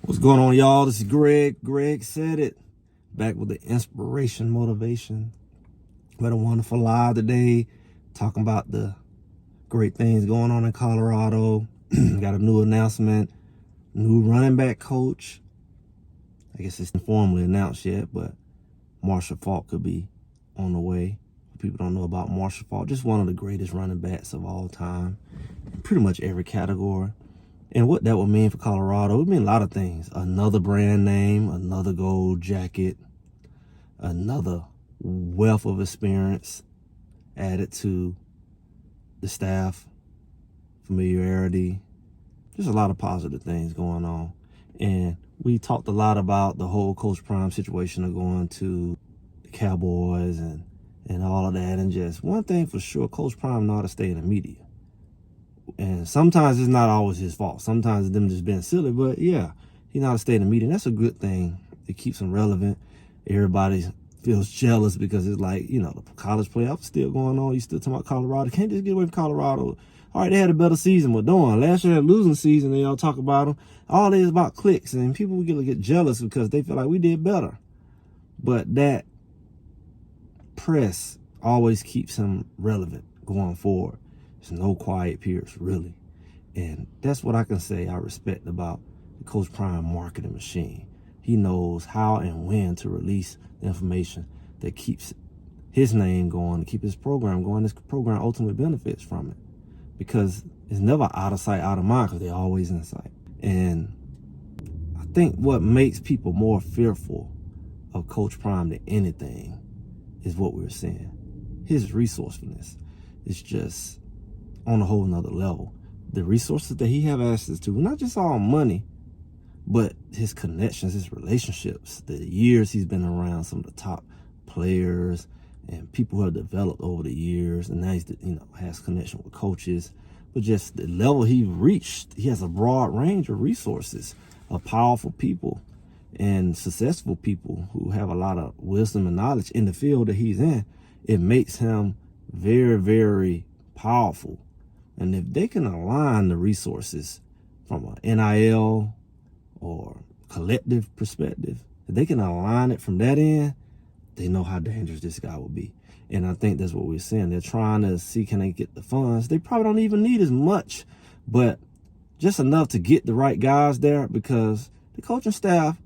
What's going on, y'all? This is Greg. Greg said it. Back with the inspiration, motivation. We had a wonderful live today, talking about the great things going on in Colorado. Got a new announcement, new running back coach. I guess it's informally announced yet, but Marshall Faulk could be on the way. People don't know about Marshall Faulk, just one of the greatest running backs of all time, in pretty much every category. And what that would mean for Colorado, it would mean a lot of things. Another brand name, another gold jacket, another wealth of experience added to the staff, familiarity. Just a lot of positive things going on. And we talked a lot about the whole Coach Prime situation of going to the Cowboys and all of that. And just one thing for sure, Coach Prime know how to stay in the media. And sometimes it's not always his fault. Sometimes it's them just being silly. But yeah, he know how to stay in the media. And that's a good thing. It keeps him relevant. Everybody feels jealous because it's like, you know, the college playoffs still going on. You still talking about Colorado. Can't just get away from Colorado. All right, they had a better season. But darn, last year had a losing season. They all talk about them. All it is about clicks. And people get jealous because they feel like we did better. But that press always keeps him relevant going forward. There's no quiet periods, really. And that's what I can say I respect about the Coach Prime marketing machine. He knows how and when to release the information that keeps his name going, to keep his program going. This program ultimately benefits from it because it's never out of sight, out of mind, because they're always in sight. And I think what makes people more fearful of Coach Prime than anything is what we're seeing. His resourcefulness is just on a whole nother level. The resources that he have access to, not just all money, but his connections, his relationships, the years he's been around some of the top players and people who have developed over the years, and now he's, has connection with coaches. But just the level he reached, he has a broad range of resources of powerful people and successful people who have a lot of wisdom and knowledge in the field that he's in. It makes him very, very powerful. And if they can align the resources from an NIL or collective perspective, if they can align it from that end, they know how dangerous this guy will be. And I think that's what we're seeing. They're trying to see, can they get the funds? They probably don't even need as much, but just enough to get the right guys there, because the coaching staff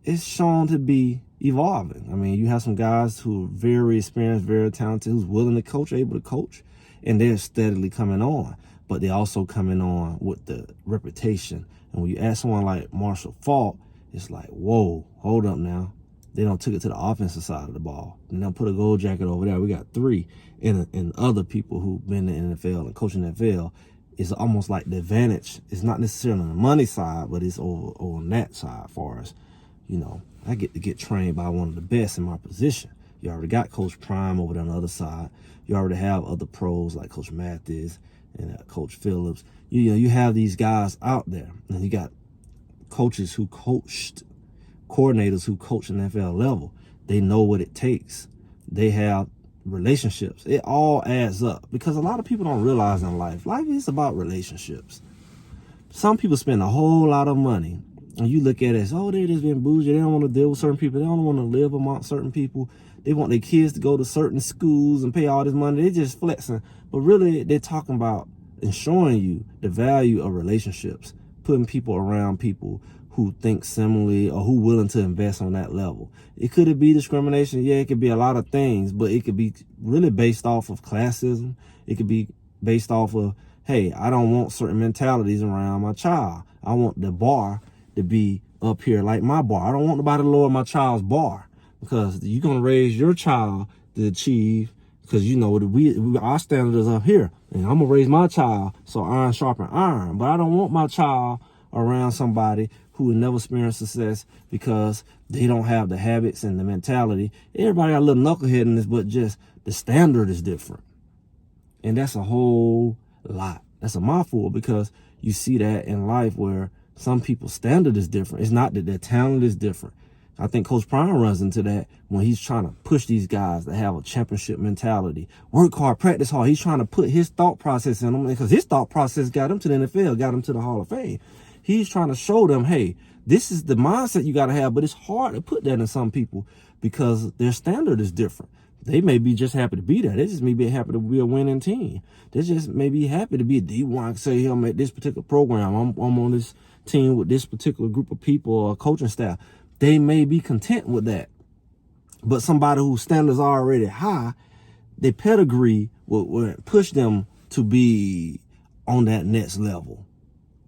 is shown to be evolving. I mean, you have some guys who are very experienced, very talented, who's willing to coach, able to coach, and they're steadily coming on. But they're also coming on with the reputation. And when you ask someone like Marshall Faulk, it's like, whoa, hold up now. They don't took it to the offensive side of the ball. And they'll put a gold jacket over there. We got 3. And other people who've been in the NFL and coaching the NFL, it's almost like the advantage is not necessarily on the money side, but it's over on that side for us. I get to get trained by one of the best in my position. You already got Coach Prime over there on the other side. You already have other pros like Coach Mathis and Coach Phillips. You have these guys out there. And you got coaches who coached, coordinators who coach at the NFL level. They know what it takes. They have relationships. It all adds up, because a lot of people don't realize in life is about relationships. Some people spend a whole lot of money, and you look at it as, oh, they just been bougie. They don't want to deal with certain people. They don't want to live among certain people. They want their kids to go to certain schools and pay all this money. They're just flexing. But really, they're talking about and showing you the value of relationships, putting people around people who think similarly or who willing to invest on that level. It could be discrimination. Yeah, it could be a lot of things, but it could be really based off of classism. It could be based off of, hey, I don't want certain mentalities around my child. I want the bar to be up here like my bar. I don't want nobody to lower my child's bar, because you're going to raise your child to achieve, because our standard is up here, and I'm going to raise my child so iron sharpen iron. But I don't want my child around somebody who will never experience success because they don't have the habits and the mentality. Everybody got a little knucklehead in this, but just the standard is different. And that's a whole lot. That's a mouthful, because you see that in life where some people's standard is different. It's not that their talent is different. I think Coach Prime runs into that when he's trying to push these guys to have a championship mentality. Work hard, practice hard. He's trying to put his thought process in them, because his thought process got him to the NFL, got him to the Hall of Fame. He's trying to show them, hey, This is the mindset you got to have, but it's hard to put that in some people because their standard is different. They may be just happy to be there. They just may be happy to be a winning team. They just may be happy to be a D1. Say, hey, I'm at this particular program. I'm on this team with this particular group of people or coaching staff. They may be content with that. But somebody whose standards are already high, their pedigree will push them to be on that next level.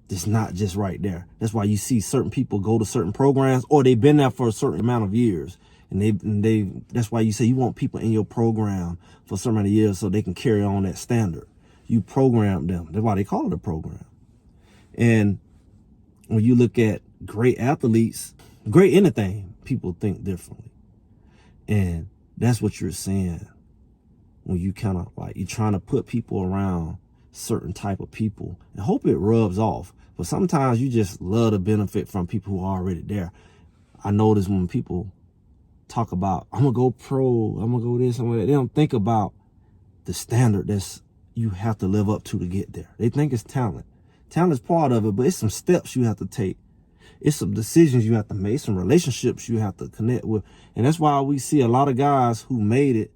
It's not just right there. That's why you see certain people go to certain programs, or they've been there for a certain amount of years. And that's why you say you want people in your program for so many years so they can carry on that standard. You program them. That's why they call it a program. And when you look at great athletes, great anything, people think differently. And that's what you're saying when you kind of like, you're trying to put people around certain type of people and hope it rubs off. But sometimes you just love to benefit from people who are already there. I notice when people talk about, I'm gonna go pro, I'm gonna go this, I'm gonna that, they don't think about the standard that's you have to live up to get there. They think it's talent. Talent is part of it, but it's some steps you have to take. It's some decisions you have to make, some relationships you have to connect with. And that's why we see a lot of guys who made it,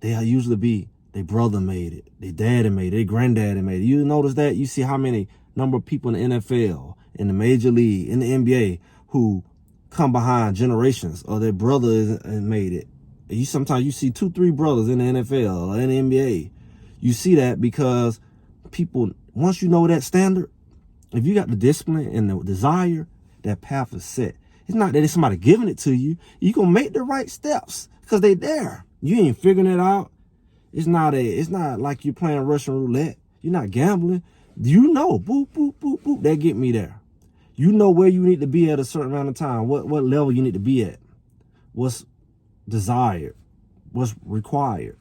they usually be, their brother made it, their daddy made it, their granddaddy made it. You notice that? You see how many number of people in the NFL, in the Major League, in the NBA who come behind generations or their brother made it. Sometimes you see 2-3 brothers in the NFL or in the NBA. You see that because people, once you know that standard, if you got the discipline and the desire, that path is set. It's not that it's somebody giving it to you. You're going to make the right steps because they there. You ain't figuring it out. It's not like you're playing Russian roulette. You're not gambling. You know, boop, boop, boop, boop, that get me there. You know where you need to be at a certain amount of time, what level you need to be at, what's desired, what's required.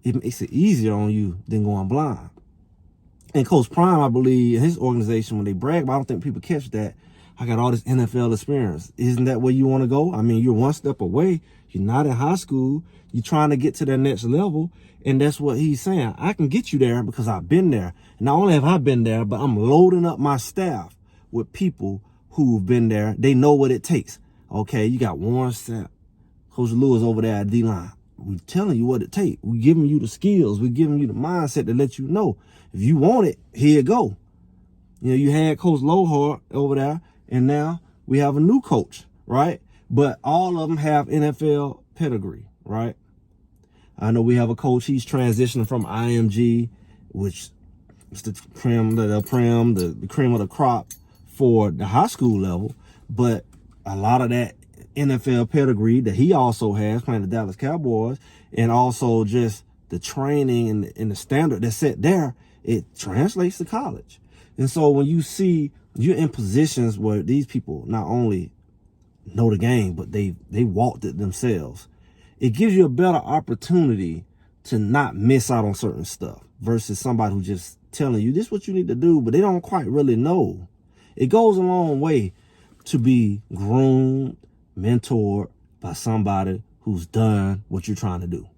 It makes it easier on you than going blind. And Coach Prime, I believe, his organization, when they brag, but I don't think people catch that, I got all this NFL experience. Isn't that where you want to go? I mean, you're one step away. You're not in high school. You're trying to get to that next level. And that's what he's saying. I can get you there because I've been there. And not only have I been there, but I'm loading up my staff with people who've been there. They know what it takes. Okay, you got Warren Sapp, Coach Lewis over there at D-line. We're telling you what it takes. We're giving you the skills. We're giving you the mindset to let you know. If you want it, here you go. You know, you had Coach Lohart over there, and now we have a new coach, right? But all of them have NFL pedigree, right? I know we have a coach, he's transitioning from IMG, which is the cream of the crop for the high school level. But a lot of that NFL pedigree that he also has playing the Dallas Cowboys, and also just the training and the standard that's set there, it translates to college. And so when you see you're in positions where these people not only know the game, but they walked it themselves, it gives you a better opportunity to not miss out on certain stuff versus somebody who just telling you this is what you need to do, but they don't quite really know. It goes a long way to be groomed, mentored by somebody who's done what you're trying to do.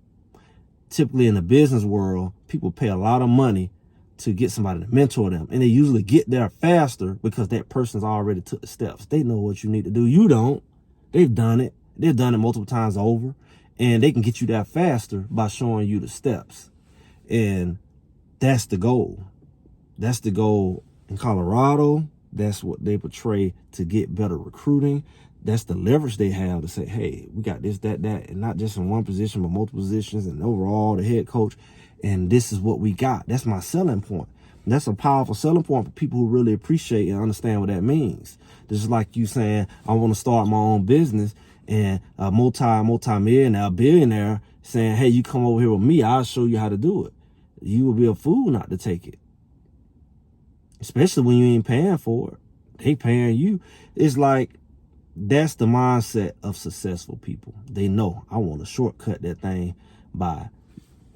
Typically in the business world, people pay a lot of money to get somebody to mentor them. And they usually get there faster because that person's already took the steps. They know what you need to do. You don't. They've done it. They've done it multiple times over. And they can get you there faster by showing you the steps. And that's the goal. That's the goal in Colorado. That's what they portray to get better recruiting. That's the leverage they have to say, hey, we got this, that, and not just in one position, but multiple positions, and overall the head coach. And this is what we got. That's my selling point. And that's a powerful selling point for people who really appreciate and understand what that means. This is like you saying, I want to start my own business, and a multi-millionaire, a billionaire saying, hey, you come over here with me, I'll show you how to do it. You would be a fool not to take it. Especially when you ain't paying for it. They paying you. It's like, that's the mindset of successful people. They know, I want to shortcut that thing by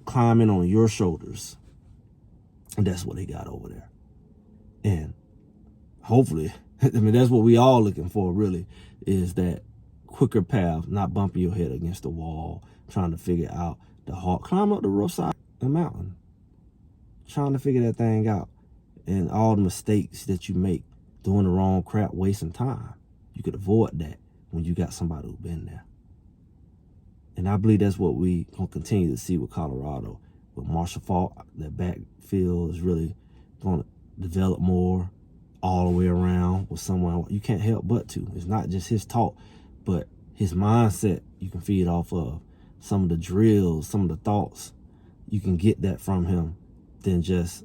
climbing on your shoulders. And that's what they got over there. And hopefully, I mean, that's what we all looking for, really, is that quicker path, not bumping your head against the wall, trying to figure out the hard, climb up the rough side of the mountain, trying to figure that thing out, and all the mistakes that you make, doing the wrong crap, wasting time. You could avoid that when you got somebody who's been there. And I believe that's what we gonna continue to see with Colorado. With Marshall Faulk, that backfield is really gonna develop more all the way around with someone you can't help but to. It's not just his talk, but his mindset you can feed off of. Some of the drills, some of the thoughts, you can get that from him than just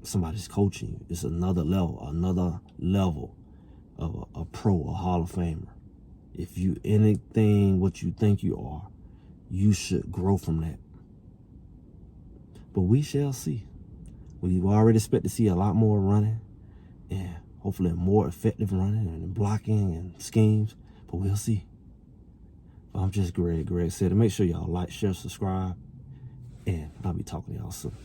somebody's coaching you. It's another level of a pro, a Hall of Famer. If you anything what you think you are, you should grow from that. But we shall see. We already expect to see a lot more running and hopefully more effective running and blocking and schemes, but we'll see. I'm just Greg said, and make sure y'all like, share, subscribe, and I'll be talking to y'all soon.